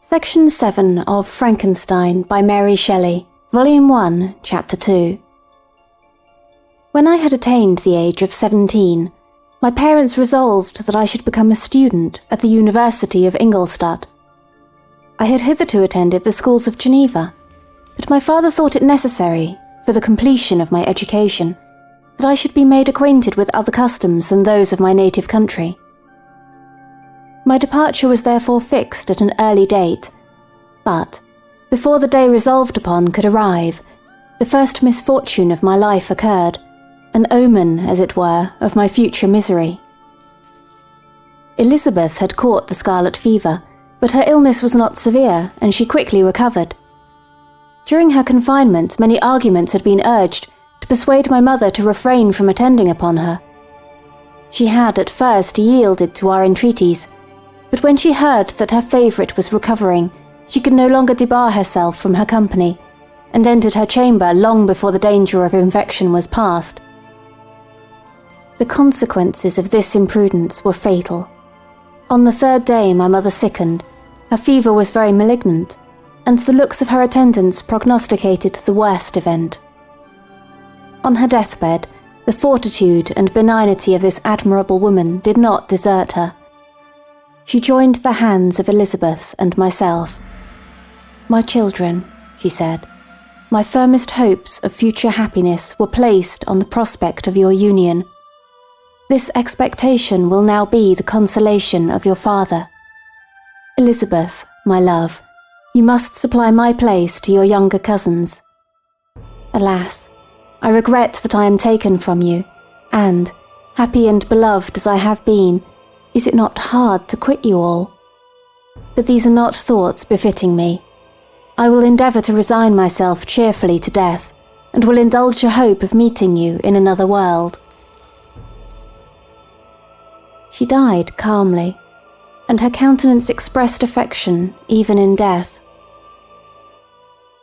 Section 7 of Frankenstein by Mary Shelley, Volume 1, Chapter 2. When I had attained the age of 17, my parents resolved that I should become a student at the University of Ingolstadt. I had hitherto attended the schools of Geneva, but my father thought it necessary, for the completion of my education, that I should be made acquainted with other customs than those of my native country. My departure was therefore fixed at an early date, but, before the day resolved upon could arrive, the first misfortune of my life occurred, an omen, as it were, of my future misery. Elizabeth had caught the scarlet fever, but her illness was not severe, and she quickly recovered. During her confinement, many arguments had been urged to persuade my mother to refrain from attending upon her. She had at first yielded to our entreaties, but when she heard that her favourite was recovering, she could no longer debar herself from her company, and entered her chamber long before the danger of infection was past. The consequences of this imprudence were fatal. On the third day my mother sickened, her fever was very malignant, and the looks of her attendants prognosticated the worst event. On her deathbed, the fortitude and benignity of this admirable woman did not desert her. She joined the hands of Elizabeth and myself. "My children," she said, "my firmest hopes of future happiness were placed on the prospect of your union. This expectation will now be the consolation of your father. Elizabeth, my love, you must supply my place to your younger cousins. Alas, I regret that I am taken from you, and, happy and beloved as I have been, is it not hard to quit you all? But these are not thoughts befitting me. I will endeavour to resign myself cheerfully to death, and will indulge a hope of meeting you in another world." She died calmly, and her countenance expressed affection even in death.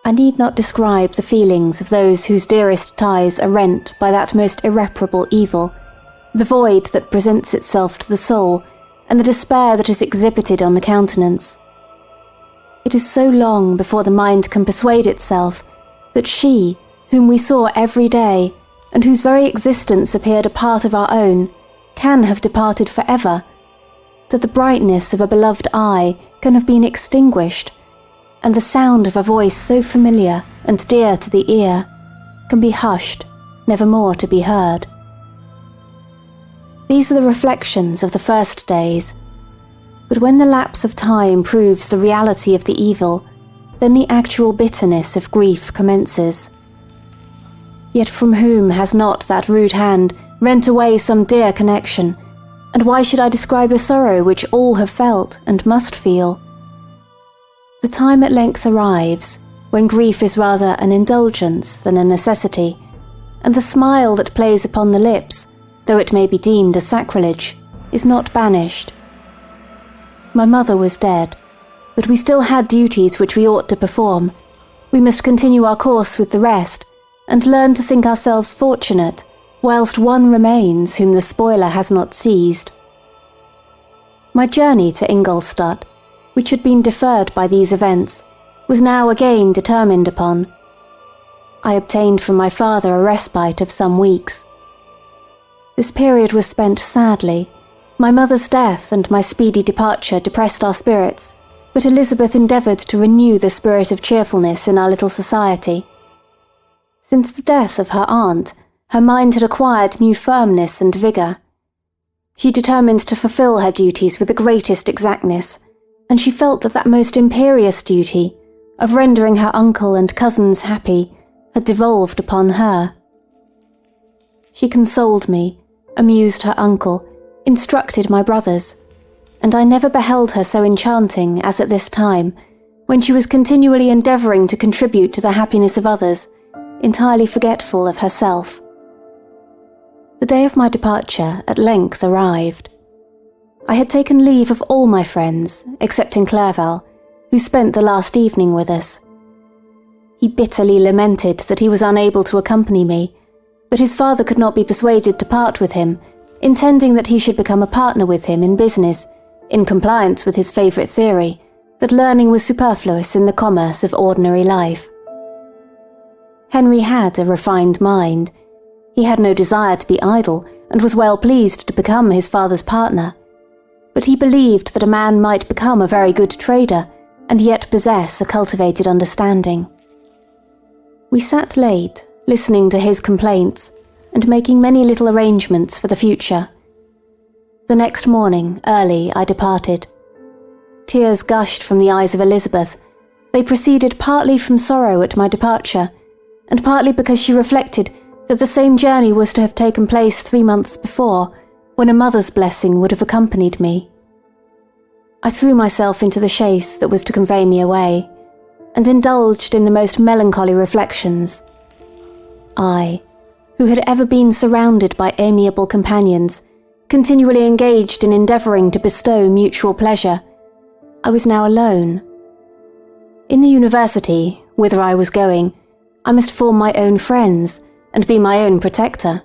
I need not describe the feelings of those whose dearest ties are rent by that most irreparable evil, the void that presents itself to the soul, and the despair that is exhibited on the countenance. It is so long before the mind can persuade itself that she, whom we saw every day, and whose very existence appeared a part of our own, can have departed forever, that the brightness of a beloved eye can have been extinguished, and the sound of a voice so familiar and dear to the ear can be hushed, never more to be heard. These are the reflections of the first days, but when the lapse of time proves the reality of the evil, then the actual bitterness of grief commences. Yet from whom has not that rude hand rent away some dear connection, and why should I describe a sorrow which all have felt and must feel? The time at length arrives, when grief is rather an indulgence than a necessity, and the smile that plays upon the lips, though it may be deemed a sacrilege, is not banished. My mother was dead, but we still had duties which we ought to perform. We must continue our course with the rest, and learn to think ourselves fortunate, whilst one remains whom the spoiler has not seized. My journey to Ingolstadt, which had been deferred by these events, was now again determined upon. I obtained from my father a respite of some weeks. This period was spent sadly. My mother's death and my speedy departure depressed our spirits, but Elizabeth endeavoured to renew the spirit of cheerfulness in our little society. Since the death of her aunt, her mind had acquired new firmness and vigour. She determined to fulfil her duties with the greatest exactness, and she felt that that most imperious duty, of rendering her uncle and cousins happy, had devolved upon her. She consoled me, amused her uncle, instructed my brothers, and I never beheld her so enchanting as at this time, when she was continually endeavouring to contribute to the happiness of others, entirely forgetful of herself. The day of my departure at length arrived. I had taken leave of all my friends, excepting Clerval, who spent the last evening with us. He bitterly lamented that he was unable to accompany me, but his father could not be persuaded to part with him, intending that he should become a partner with him in business, in compliance with his favourite theory, that learning was superfluous in the commerce of ordinary life. Henry had a refined mind. He had no desire to be idle and was well pleased to become his father's partner. But he believed that a man might become a very good trader and yet possess a cultivated understanding. We sat late, listening to his complaints and making many little arrangements for the future. The next morning, early, I departed. Tears gushed from the eyes of Elizabeth. They proceeded partly from sorrow at my departure, and partly because she reflected that the same journey was to have taken place 3 months before, when a mother's blessing would have accompanied me. I threw myself into the chaise that was to convey me away, and indulged in the most melancholy reflections. I, who had ever been surrounded by amiable companions, continually engaged in endeavouring to bestow mutual pleasure, I was now alone. In the university, whither I was going, I must form my own friends and be my own protector.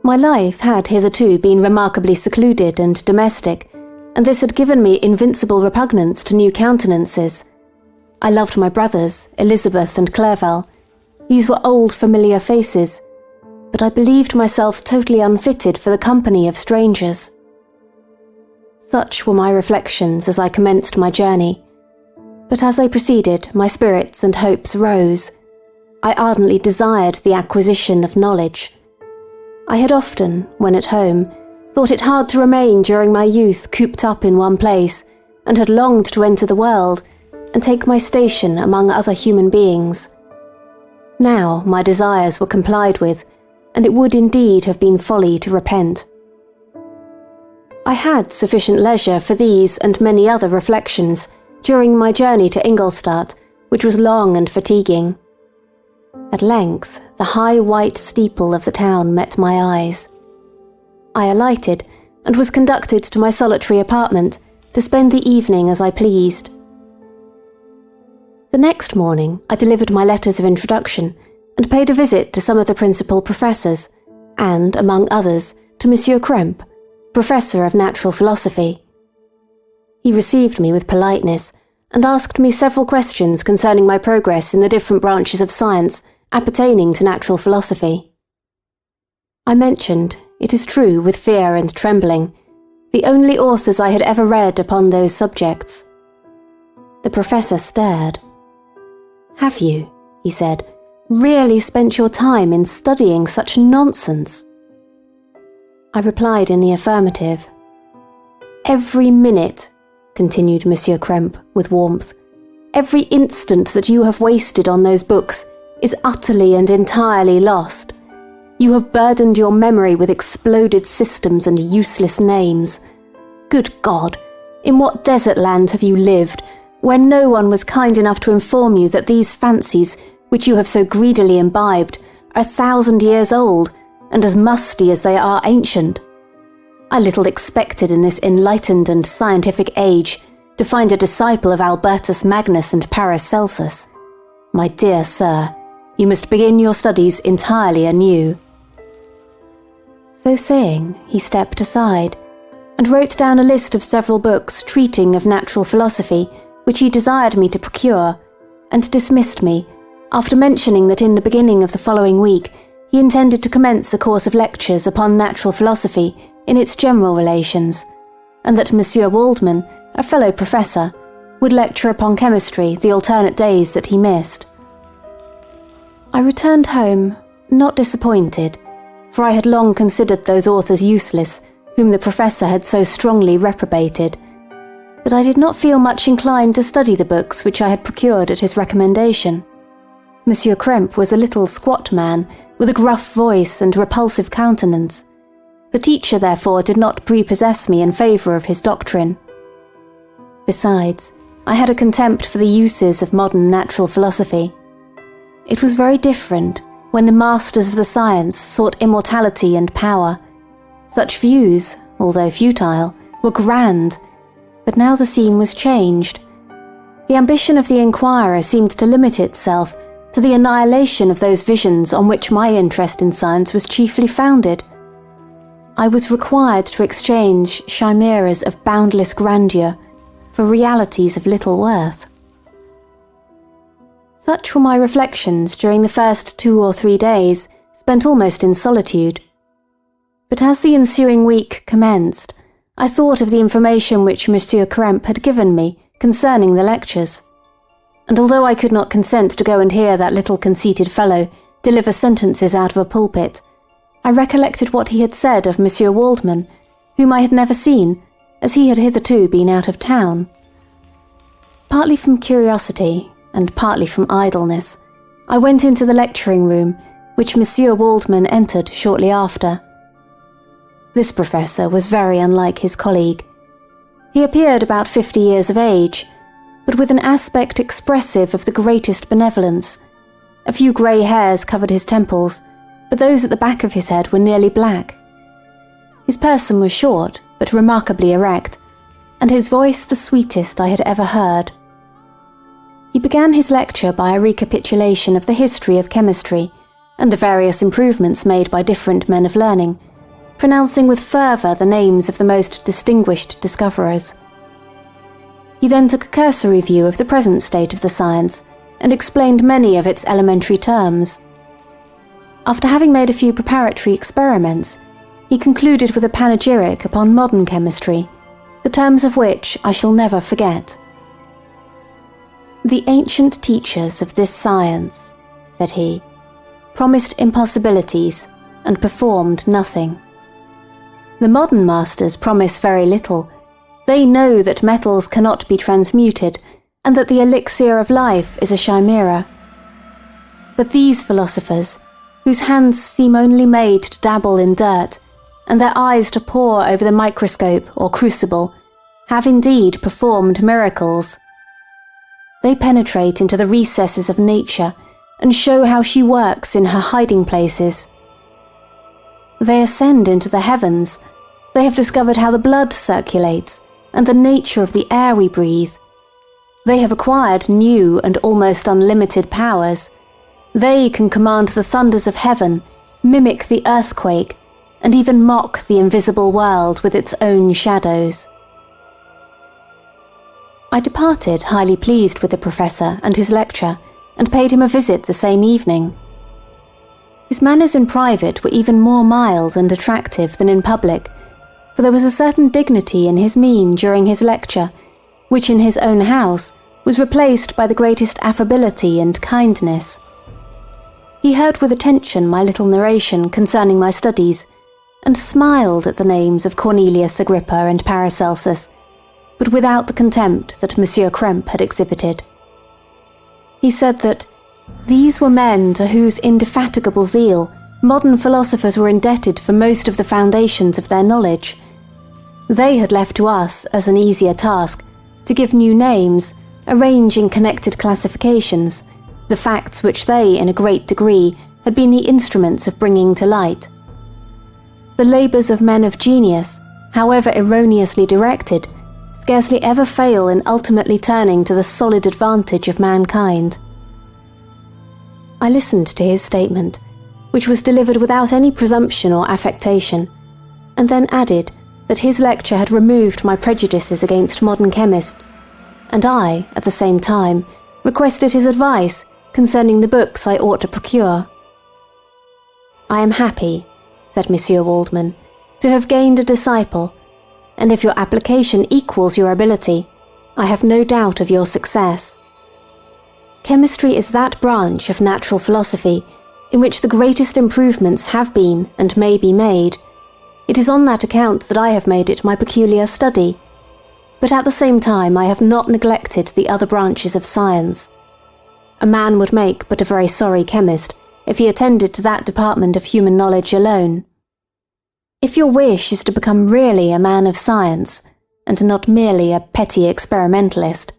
My life had hitherto been remarkably secluded and domestic, and this had given me invincible repugnance to new countenances. I loved my brothers, Elizabeth and Clerval. These were old familiar faces, but I believed myself totally unfitted for the company of strangers. Such were my reflections as I commenced my journey, but as I proceeded, my spirits and hopes rose. I ardently desired the acquisition of knowledge. I had often, when at home, thought it hard to remain during my youth cooped up in one place, and had longed to enter the world and take my station among other human beings. Now my desires were complied with, and it would indeed have been folly to repent. I had sufficient leisure for these and many other reflections during my journey to Ingolstadt, which was long and fatiguing. At length, the high white steeple of the town met my eyes. I alighted, and was conducted to my solitary apartment to spend the evening as I pleased. The next morning I delivered my letters of introduction, and paid a visit to some of the principal professors, and, among others, to Monsieur Krempe, Professor of Natural Philosophy. He received me with politeness, and asked me several questions concerning my progress in the different branches of science appertaining to natural philosophy. I mentioned, it is true with fear and trembling, the only authors I had ever read upon those subjects. The professor stared. "Have you," he said, "really spent your time in studying such nonsense?" I replied in the affirmative. "Every minute," continued Monsieur Krempe with warmth, "every instant that you have wasted on those books is utterly and entirely lost. You have burdened your memory with exploded systems and useless names. Good God, in what desert land have you lived, where no one was kind enough to inform you that these fancies, which you have so greedily imbibed, are 1,000 years old, and as musty as they are ancient? I little expected in this enlightened and scientific age to find a disciple of Albertus Magnus and Paracelsus. My dear sir, you must begin your studies entirely anew." So saying, he stepped aside, and wrote down a list of several books treating of natural philosophy, which he desired me to procure, and dismissed me, after mentioning that in the beginning of the following week he intended to commence a course of lectures upon natural philosophy in its general relations, and that Monsieur Waldman, a fellow professor, would lecture upon chemistry the alternate days that he missed. I returned home, not disappointed, for I had long considered those authors useless whom the professor had so strongly reprobated, but I did not feel much inclined to study the books which I had procured at his recommendation. Monsieur Krempe was a little squat man with a gruff voice and repulsive countenance. The teacher, therefore, did not prepossess me in favour of his doctrine. Besides, I had a contempt for the uses of modern natural philosophy. It was very different when the masters of the science sought immortality and power. Such views, although futile, were grand, but now the scene was changed. The ambition of the inquirer seemed to limit itself to the annihilation of those visions on which my interest in science was chiefly founded. I was required to exchange chimeras of boundless grandeur for realities of little worth. Such were my reflections during the first 2 or 3 days, spent almost in solitude. But as the ensuing week commenced, I thought of the information which Monsieur Krempe had given me concerning the lectures, and although I could not consent to go and hear that little conceited fellow deliver sentences out of a pulpit, I recollected what he had said of Monsieur Waldman, whom I had never seen, as he had hitherto been out of town. Partly from curiosity, and partly from idleness, I went into the lecturing room, which Monsieur Waldman entered shortly after. This professor was very unlike his colleague. He appeared about 50 years of age, but with an aspect expressive of the greatest benevolence. A few grey hairs covered his temples, but those at the back of his head were nearly black. His person was short, but remarkably erect, and his voice the sweetest I had ever heard. He began his lecture by a recapitulation of the history of chemistry and the various improvements made by different men of learning, pronouncing with fervour the names of the most distinguished discoverers. He then took a cursory view of the present state of the science and explained many of its elementary terms. After having made a few preparatory experiments, he concluded with a panegyric upon modern chemistry, the terms of which I shall never forget. "The ancient teachers of this science," said he, "promised impossibilities and performed nothing. The modern masters promise very little. They know that metals cannot be transmuted and that the elixir of life is a chimera. But these philosophers, whose hands seem only made to dabble in dirt, and their eyes to pore over the microscope or crucible, have indeed performed miracles. They penetrate into the recesses of nature and show how she works in her hiding places. They ascend into the heavens. They have discovered how the blood circulates and the nature of the air we breathe. They have acquired new and almost unlimited powers. They can command the thunders of heaven, mimic the earthquake, and even mock the invisible world with its own shadows." I departed highly pleased with the professor and his lecture, and paid him a visit the same evening. His manners in private were even more mild and attractive than in public, for there was a certain dignity in his mien during his lecture, which in his own house was replaced by the greatest affability and kindness. He heard with attention my little narration concerning my studies, and smiled at the names of Cornelius Agrippa and Paracelsus, but without the contempt that Monsieur Krempe had exhibited. He said that these were men to whose indefatigable zeal modern philosophers were indebted for most of the foundations of their knowledge. They had left to us as an easier task to give new names, arrange in connected classifications, the facts which they, in a great degree, had been the instruments of bringing to light. The labours of men of genius, however erroneously directed, scarcely ever fail in ultimately turning to the solid advantage of mankind. I listened to his statement, which was delivered without any presumption or affectation, and then added that his lecture had removed my prejudices against modern chemists, and I, at the same time, requested his advice concerning the books I ought to procure. "I am happy," said Monsieur Waldman, "to have gained a disciple, and if your application equals your ability, I have no doubt of your success. Chemistry is that branch of natural philosophy in which the greatest improvements have been and may be made. It is on that account that I have made it my peculiar study, but at the same time I have not neglected the other branches of science. A man would make but a very sorry chemist if he attended to that department of human knowledge alone. If your wish is to become really a man of science, and not merely a petty experimentalist,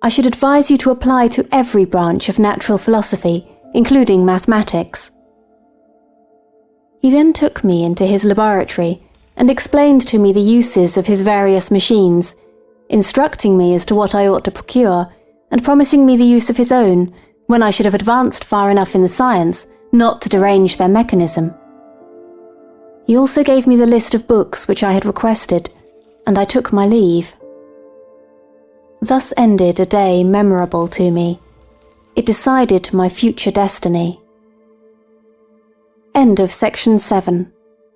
I should advise you to apply to every branch of natural philosophy, including mathematics." He then took me into his laboratory and explained to me the uses of his various machines, instructing me as to what I ought to procure, and promising me the use of his own when I should have advanced far enough in the science not to derange their mechanism. He also gave me the list of books which I had requested, and I took my leave. Thus ended a day memorable to me. It decided my future destiny. End of section 7.